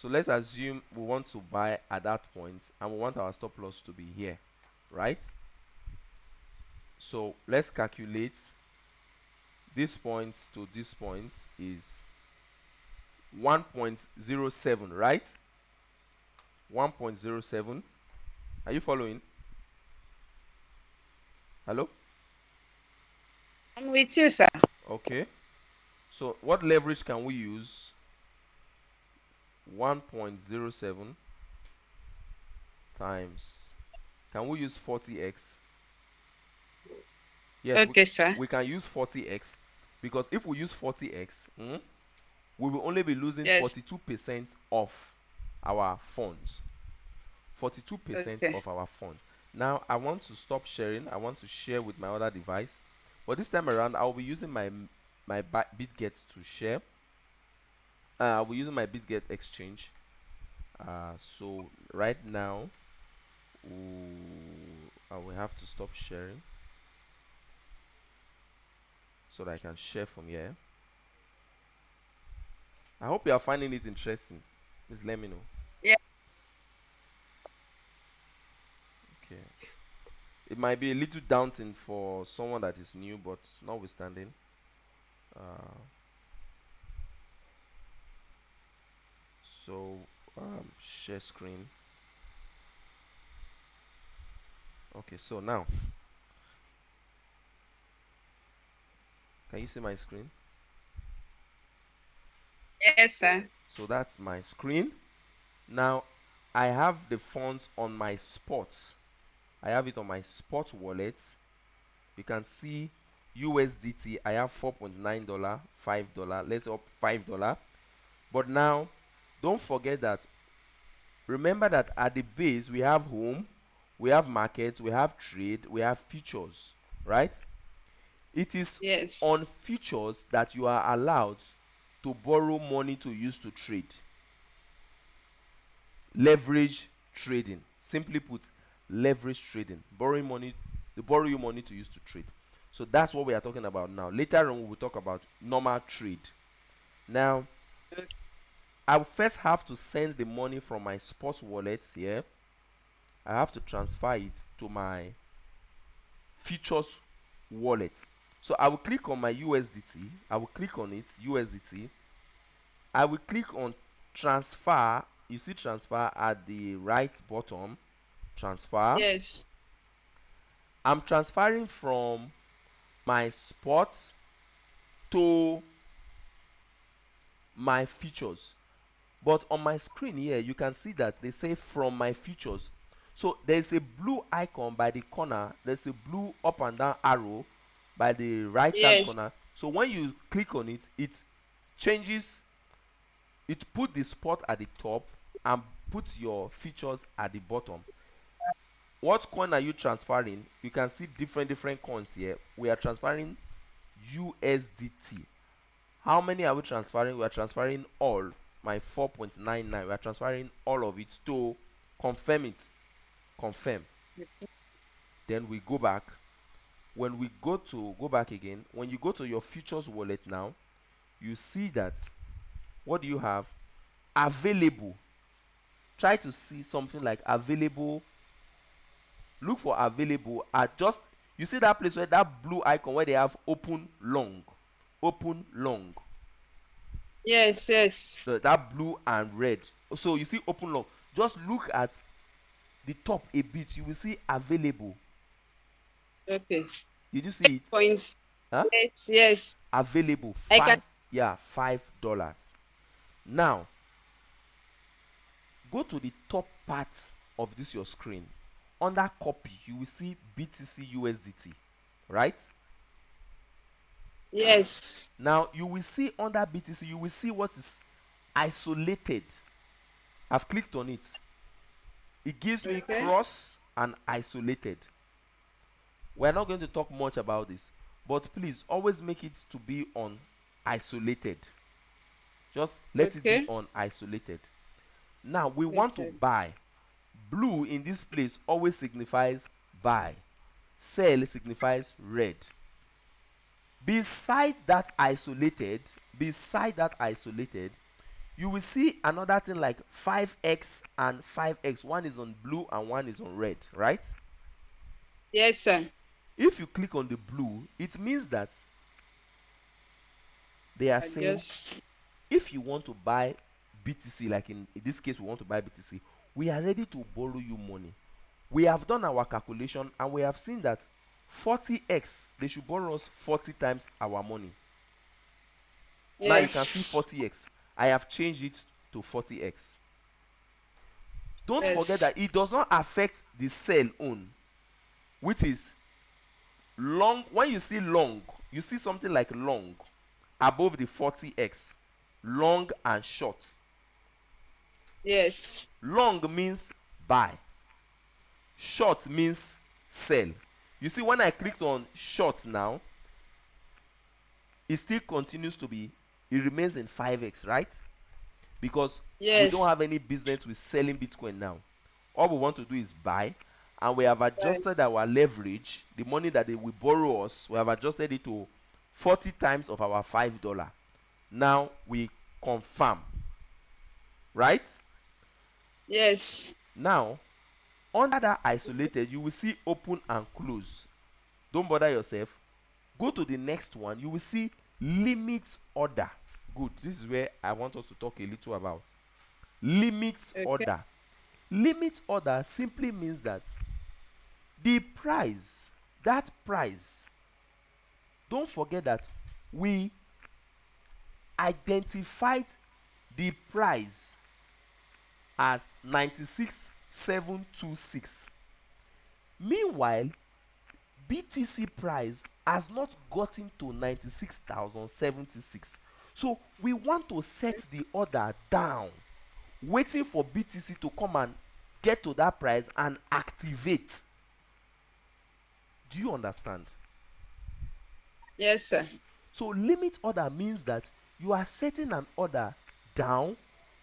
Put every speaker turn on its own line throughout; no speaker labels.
So let's assume we want to buy at that point and we want our stop loss to be here, right? So let's calculate this point to this point is 1.07, right? 1.07. Are you following? Hello?
I'm with you, sir.
Okay. So what leverage can we use? 1.07 times. Can we use 40x? Yes,
Okay, sir.
we can use 40x because if we use 40x, we will only be losing
Yes.
42% of our funds. 42%
Okay.
of our funds. Now I want to stop sharing. I want to share with my other device, but this time around I'll be using my BitGet to share. I'll be using my BitGet exchange. So right now, I will have to stop sharing so that I can share from here. I hope you are finding it interesting. Please let me know.
Yeah.
Okay. It might be a little daunting for someone that is new, but notwithstanding. Uh, so share screen. Okay, so now can you see my screen?
Yes, sir.
So that's my screen. Now I have the funds on my spots. I have it on my spot wallet. You can see USDT. I have $4.9, $5. Let's up $5. But now, don't forget that. Remember that at the base we have home, we have market, we have trade, we have futures, right? It is
Yes.
on futures that you are allowed to borrow money to use to trade. Leverage trading. Simply put, leverage trading. Borrowing money, they borrow you money to use to trade. So that's what we are talking about now. Later on, we will talk about normal trade. Now,
Okay.
I will first have to send the money from my spot wallet here. I have to transfer it to my futures wallet. So I will click on my USDT. I will click on it, USDT. I will click on transfer. You see transfer at the right bottom. Transfer.
Yes.
I'm transferring from my spot to my features. But on my screen here, you can see that they say from my features. So there's a blue icon by the corner. There's a blue up and down arrow by the right hand
Yes.
corner. So when you click on it, it changes. It put the spot at the top and put your features at the bottom. What coin are you transferring? You can see different coins here. We are transferring USDT. How many are we transferring? We are transferring all. My 4.99. We are transferring all of it to confirm it. Confirm. Then we go back. When we go back again, when you go to your futures wallet now, you see that what do you have? Available. Try to see something like available. Look for available at just, you see that place where that blue icon where they have open long. Open long.
Yes. Yes.
That blue and red. So you see open long. Just look at the top a bit. You will see available.
Okay.
Did you see it?
Points.
Huh?
Yes. Yes.
Available
I can.
five. Yeah, $5. Now go to the top part of this your screen. Under copy, you will see BTC USDT, right?
Yes.
Now you will see under BTC, you will see what is isolated. I've clicked on it. It gives me
Okay.
cross and isolated. We're not going to talk much about this, but please always make it to be on isolated. Just let it be
Okay.
on isolated. Now we want to
Okay.
buy. Blue in this place always signifies buy. Sell signifies red. Beside that isolated, beside that isolated, You will see another thing like 5x and 5x. One is on blue and one is on red, right?
Yes, sir.
If you click on the blue, it means that they are
I
saying
just
if you want to buy BTC, like in this case, we want to buy BTC, we are ready to borrow you money. We have done our calculation and we have seen that 40x, they should borrow us 40 times our money. Now you can see
yes.
40x. I have changed it to 40x. Don't forget
Yes.
that it does not affect the cell own, which is long. When you see long, you see something like long above the 40x, long and short.
Yes.
Long means buy, short means sell. You see, when I clicked on short now, it still continues to be, it remains in 5x, right? Because we don't
Yes.
have any business with selling Bitcoin now. All we want to do is buy, and we have
Right.
adjusted our leverage, the money that they will borrow us, we have adjusted it to 40 times of our $5. Now we confirm, right?
Yes.
Now, under that isolated, you will see open and close. Don't bother yourself. Go to the next one. You will see limit order. Good. This is where I want us to talk a little about. Limit
Okay.
order. Limit order simply means that the price, that price, don't forget that we identified the price as 96,726. Meanwhile, BTC price has not gotten to 96,076. So we want to set the order down, waiting for BTC to come and get to that price and activate. Do you understand?
Yes, sir.
So limit order means that you are setting an order down,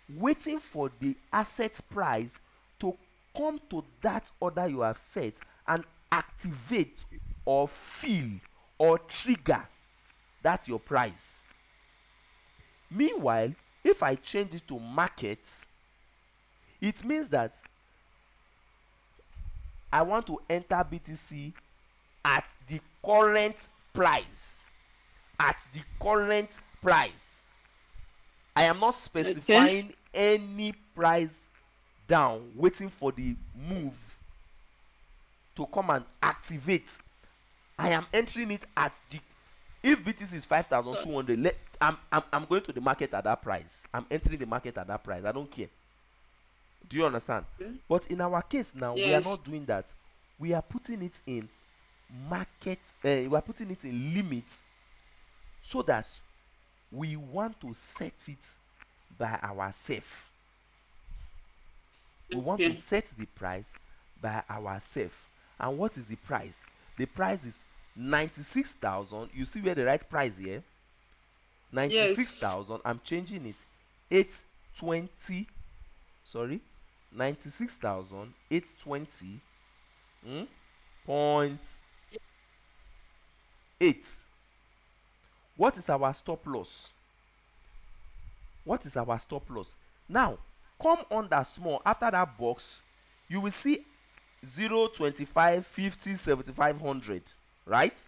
waiting for the asset price to come to that order you have set and activate or fill or trigger. That's your price. Meanwhile, if I change it to market, it means that I want to enter BTC at the current price. At the current price. I am not
Okay.
specifying any price down, waiting for the move to come and activate. I am entering it at the, if BTC is 5,200, I'm going to the market at that price. I'm entering the market at that price. I don't care. Do you understand? But in our case now, we are
Yes.
not doing that. We are putting it in market, we are putting it in limits so that we want to set it by ourselves. We want to
Okay.
set the price by ourselves. And what is the price? The price is 96,000. You see where the right price here?
Yes.
96,000. I'm changing it. 820. Sorry. 96,820. Point 8. What is our stop loss? What is our stop loss? Now, come under small. After that box, you will see 0, 25, 50, 75, 100. Right?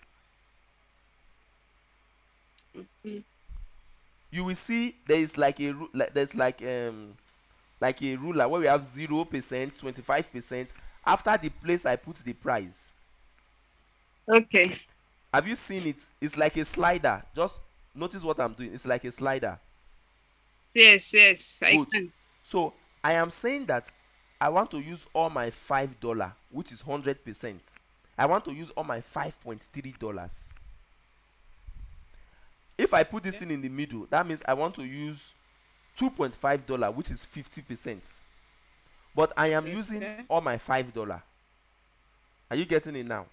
You will see there is like a there's like a ruler where we have 0%, 25%. After the place I put the price.
Okay.
Have you seen it? It's like a slider. Just notice what I'm doing. It's like a slider.
Yes. Yes. I
Good.
can.
So I am saying that I want to use all my $5, which is 100%. I want to use all my $5.3. If I put this thing in the middle, that means I want to use $2.5, which is 50%. But I am using
Okay.
all my $5. Are you getting it now?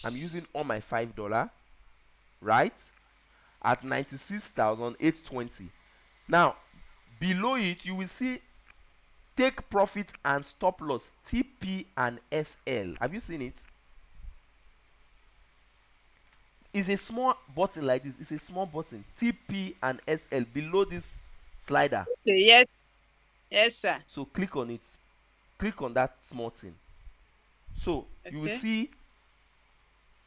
I'm using
Yes.
all my $5, right? At 96,820. Now, below it, you will see take profit and stop loss, TP and SL. Have you seen it? It's a small button like this. It's a small button, TP and SL, below this Slider.
Okay. Yes. Yes, sir.
So click on it. Click on that small thing. So you will
Okay.
see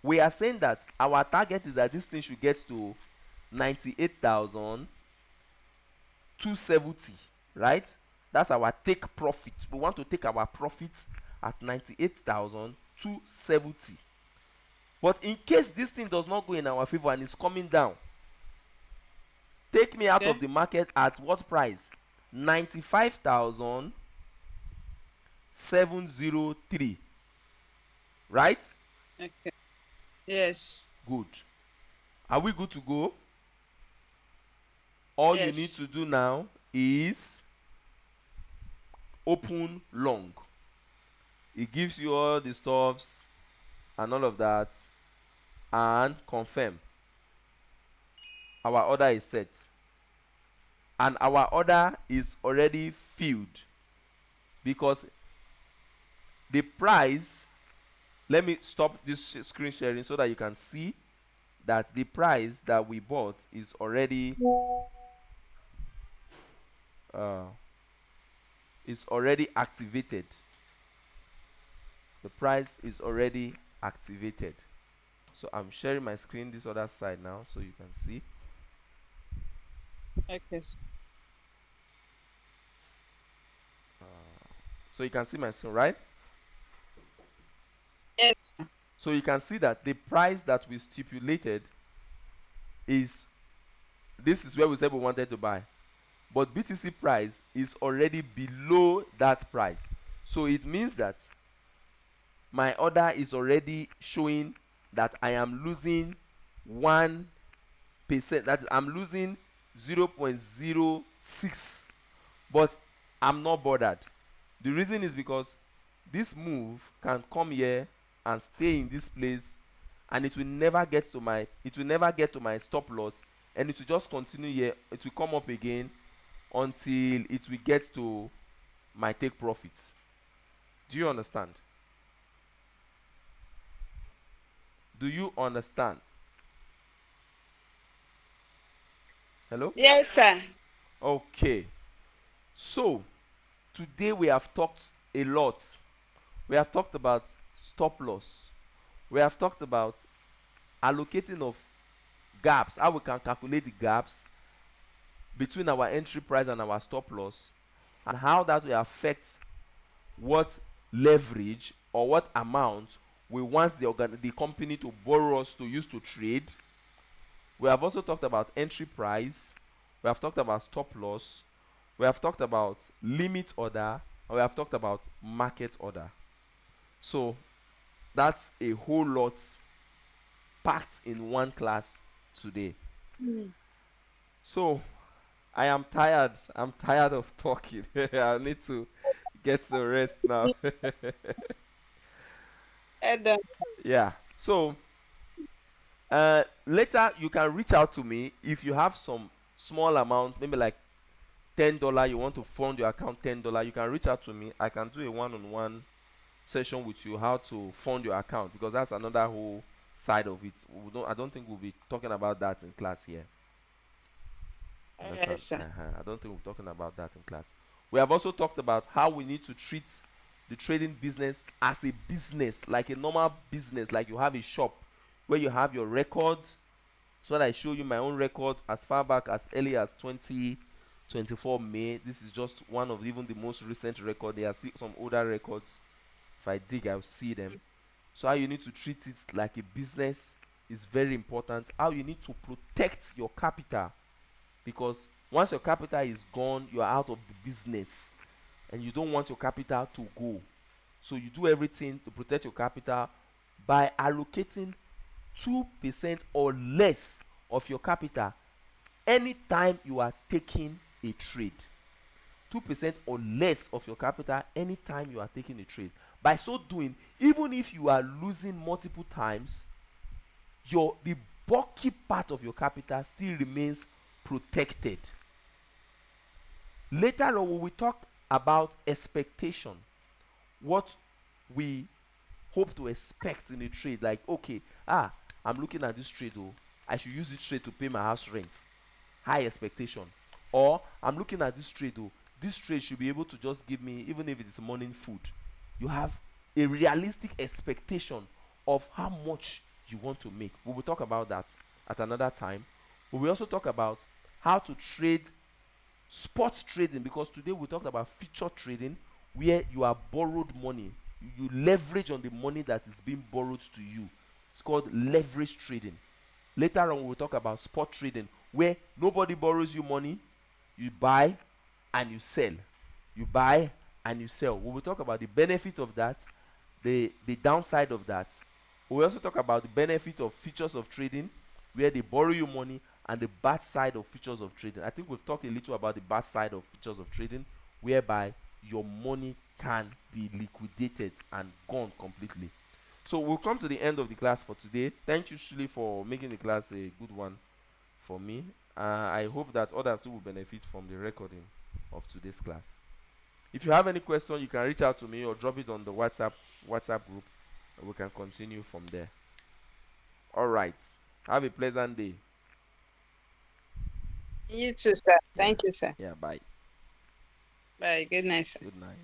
we are saying that our target is that this thing should get to 98,270, right? That's our take profit. We want to take our profits at 98,270. But in case this thing does not go in our favor and is coming down, take me out of
Okay.
the market at what price? 95,703, right?
Okay. Yes.
Good. Are we good to go? All you need
Yes.
to do now is open long. It gives you all the stuffs and all of that, and confirm. Our order is set, and our order is already filled because the price, let me stop this screen sharing so that you can see that the price that we bought is already uh, activated. The price is already activated. So I'm sharing my screen this other side now so you can see.
Okay. Sir.
So you can see my screen, right?
Yes. Sir.
So you can see that the price that we stipulated is, this is where we said we wanted to buy, but BTC price is already below that price. So it means that my order is already showing that I am losing 1%. That is, I'm losing 0.06, but I'm not bothered. The reason is because this move can come here and stay in this place, and it will never get to my stop loss, and it will just continue here. It will come up again until it will get to my take profits. Do you understand? Do you understand? Hello?
Yes, sir.
Okay. So today we have talked a lot. We have talked about stop loss. We have talked about allocating of gaps, how we can calculate the gaps between our entry price and our stop loss, and how that will affect what leverage or what amount we want the company to borrow us to use to trade. We have also talked about entry price. We have talked about stop loss. We have talked about limit order. And we have talked about market order. So that's a whole lot packed in one class today. So I am tired. I'm tired of talking. I need to get some rest now.
And,
Yeah. So later you can reach out to me if you have some small amount, maybe like $10. You want to fund your account $10. You can reach out to me. I can do a one-on-one session with you how to fund your account, because that's another whole side of it. I don't think we'll be talking about that in class here. Understand?
yes, sir.
I don't think we're talking about that in class. We have also talked about how we need to treat the trading business as a business, like a normal business, like you have a shop where you have your records. So that I show you my own record as far back as early as 2024 May. This is just one of even the most recent record. There are still some older records. If I dig, I'll see them. So how you need to treat it like a business is very important. How you need to protect your capital, because once your capital is gone, you are out of the business, and you don't want your capital to go. So you do everything to protect your capital by allocating 2% or less of your capital anytime you are taking a trade. 2% or less of your capital anytime you are taking a trade. By so doing, even if you are losing multiple times, the bulky part of your capital still remains protected. Later on, we will talk about expectation, what we hope to expect in a trade. Like, okay, I'm looking at this trade, I should use this trade to pay my house rent. High expectation. Or I'm looking at this trade, oh, this trade should be able to just give me, even if it's morning food. You have a realistic expectation of how much you want to make. We will talk about that at another time. We will also talk about how to trade spot trading, because today we talked about feature trading, where you are borrowed money. You leverage on the money that is being borrowed to you. It's called leverage trading. Later on, we will talk about spot trading, where nobody borrows you money, you buy and you sell. You buy and you sell. We will talk about the benefit of that, the downside of that. We will also talk about the benefit of features of trading, where they borrow you money, and the bad side of features of trading. I think we've talked a little about the bad side of features of trading, whereby your money can be liquidated and gone completely. So we'll come to the end of the class for today. Thank you, Shuli, for making the class a good one for me. I hope that others too will benefit from the recording of today's class. If you have any question, you can reach out to me or drop it on the WhatsApp group, and we can continue from there. All right. Have a pleasant day.
You too, sir.
Yeah.
Thank you, sir.
Yeah. Bye.
Bye. Good night, sir.
Good night.